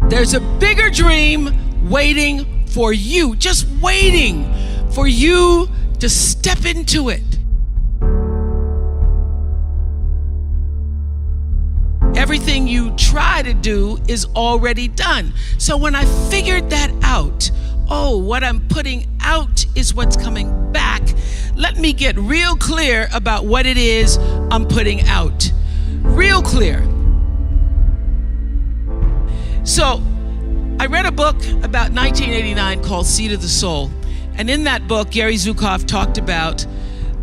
There's a bigger dream waiting for you, just waiting for you to step into it. Everything you try to do is already done. So when I figured that out, oh, what I'm putting out is what's coming back. Let me get real clear about what it is I'm putting out. Real clear. So I read a book about 1989 called Seed of the Soul. And in that book, Gary Zukav talked about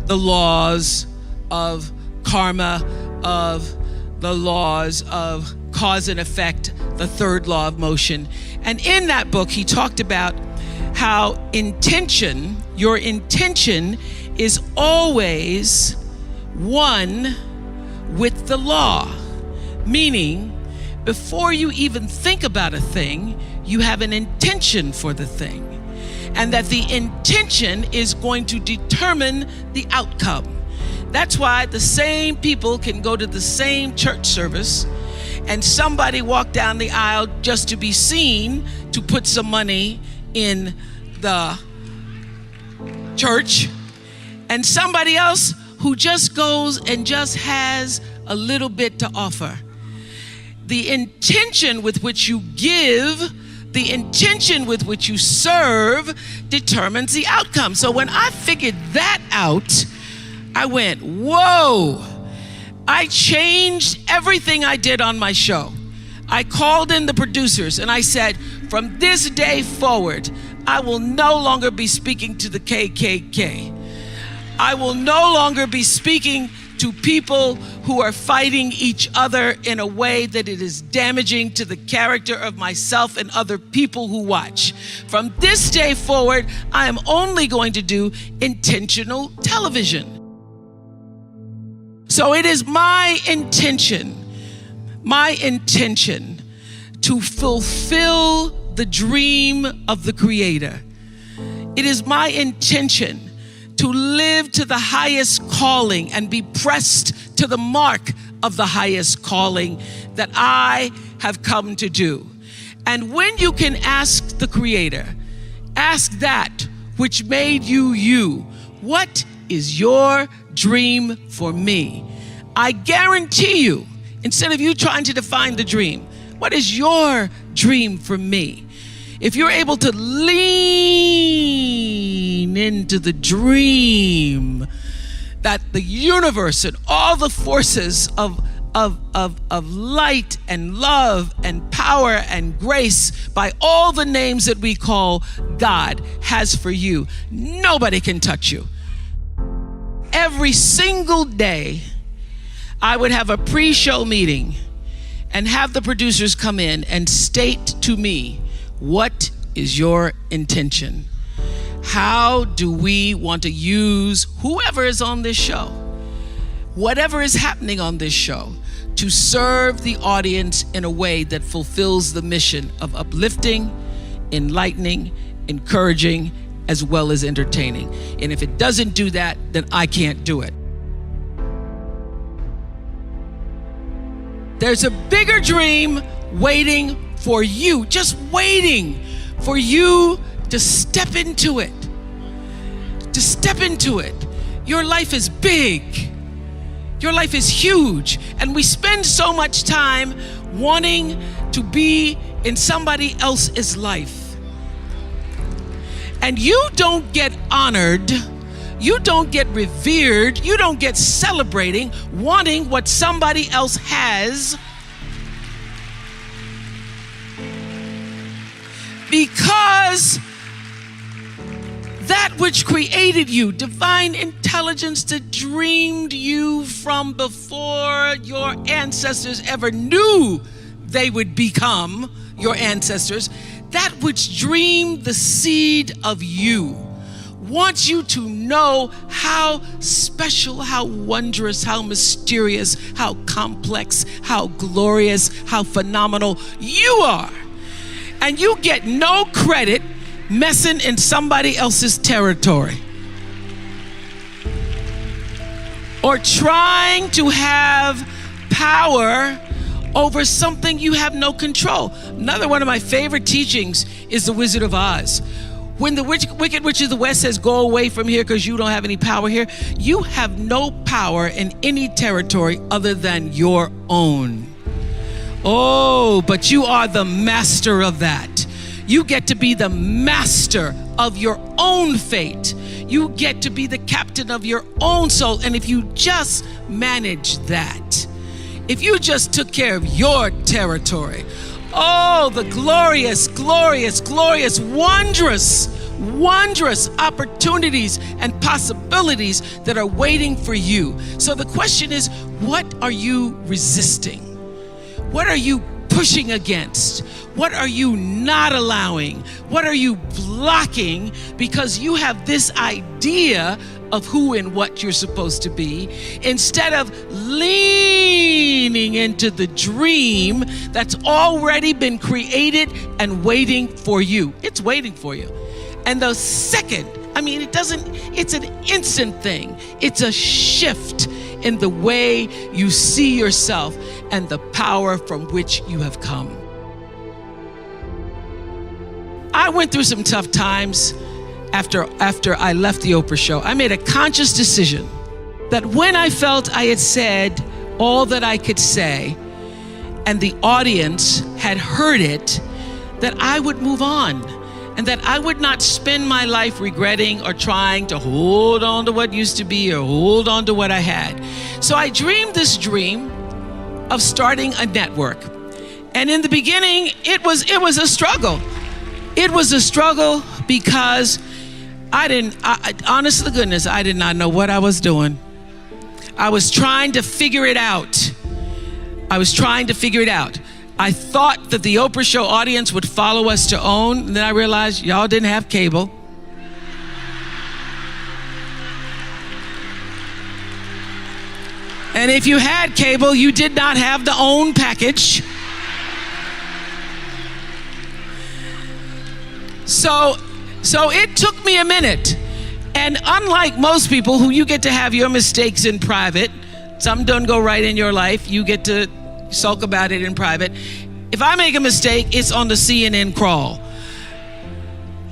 the laws of karma, of the laws of cause and effect, the third law of motion. And in that book, he talked about how intention, your intention is always one with the law. Meaning, before you even think about a thing, you have an intention for the thing. And that the intention is going to determine the outcome. That's why the same people can go to the same church service and somebody walk down the aisle just to be seen to put some money in the church, and somebody else who just goes and just has a little bit to offer. The intention with which you give, the intention with which you serve determines the outcome. So when I figured that out, I went, whoa. I changed everything I did on my show. I called in the producers and I said, from this day forward, I will no longer be speaking to the KKK. I will no longer be speaking to people who are fighting each other in a way that it is damaging to the character of myself and other people who watch. From this day forward, I am only going to do intentional television. So it is my intention to fulfill the dream of the Creator. It is my intention to live to the highest calling and be pressed to the mark of the highest calling that I have come to do. And when you can ask the Creator, ask that which made you you, what is your dream for me? I guarantee you, instead of you trying to define the dream, what is your dream for me? If you're able to lean into the dream that the universe and all the forces of light and love and power and grace by all the names that we call God has for you, nobody can touch you. Every single day, I would have a pre-show meeting and have the producers come in and state to me, what is your intention? How do we want to use whoever is on this show, whatever is happening on this show, to serve the audience in a way that fulfills the mission of uplifting, enlightening, encouraging, as well as entertaining. And if it doesn't do that, then I can't do it. There's a bigger dream waiting for you, just waiting for you to step into it. To step into it. Your life is big. Your life is huge. And we spend so much time wanting to be in somebody else's life. And you don't get honored, you don't get revered, you don't get celebrating wanting what somebody else has, because that which created you, divine intelligence that dreamed you from before your ancestors ever knew they would become your ancestors, that which dreamed the seed of you, wants you to know how special, how wondrous, how mysterious, how complex, how glorious, how phenomenal you are. And you get no credit messing in somebody else's territory or trying to have power over something you have no control. Another one of my favorite teachings is The Wizard of Oz. When the Wicked Witch of the West says, go away from here because you don't have any power here, you have no power in any territory other than your own. Oh, but you are the master of that. You get to be the master of your own fate. You get to be the captain of your own soul. And if you just manage that, if you just took care of your territory, oh, the glorious, glorious, glorious, wondrous opportunities and possibilities that are waiting for you. So the question is, what are you resisting? What are you pushing against? What are you not allowing? What are you blocking because you have this idea of who and what you're supposed to be, instead of leaning into the dream that's already been created and waiting for you. It's waiting for you. And the second, it's an instant thing. It's a shift in the way you see yourself and the power from which you have come. I went through some tough times after I left the Oprah show. I made a conscious decision that when I felt I had said all that I could say and the audience had heard it, that I would move on and that I would not spend my life regretting or trying to hold on to what used to be or hold on to what I had. So I dreamed this dream of starting a network. And in the beginning, it was a struggle. It was a struggle because honest to goodness, I did not know what I was doing. I was trying to figure it out. I thought that the Oprah show audience would follow us to OWN, and then I realized y'all didn't have cable. And if you had cable, you did not have the OWN package. So it took me a minute. And unlike most people who you get to have your mistakes in private, some don't go right in your life, you get to sulk about it in private. If I make a mistake, it's on the CNN crawl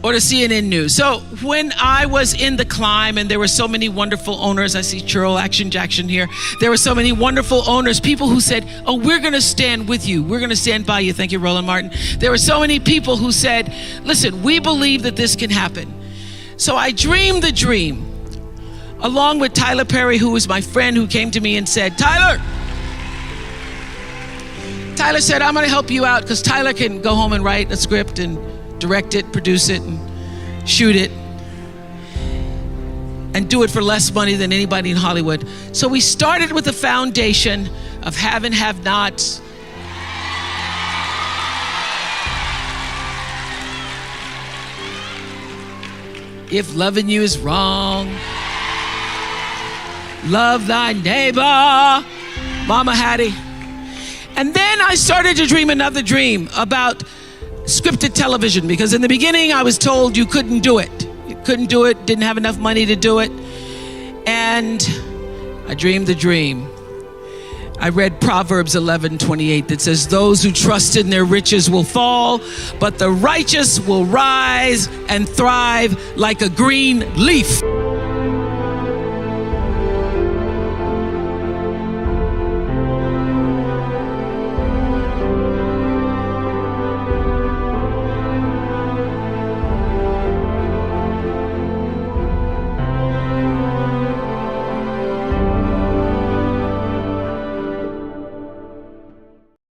or the CNN news. So when I was in the climb and there were so many wonderful owners, I see Churl Action Jackson here. There were so many wonderful owners, people who said, oh, we're gonna stand with you. We're gonna stand by you. Thank you, Roland Martin. There were so many people who said, listen, we believe that this can happen. So I dreamed the dream along with Tyler Perry, who was my friend, who came to me and said, Tyler said, I'm gonna help you out because Tyler can go home and write a script and direct it, produce it, and shoot it, and do it for less money than anybody in Hollywood. So we started with the foundation of have and have nots. If loving you is wrong, love thy neighbor, Mama Hattie. And then I started to dream another dream about scripted television, because in the beginning I was told you couldn't do it. You couldn't do it, didn't have enough money to do it. And I dreamed the dream. I read Proverbs 11:28 that says, those who trust in their riches will fall, but the righteous will rise and thrive like a green leaf.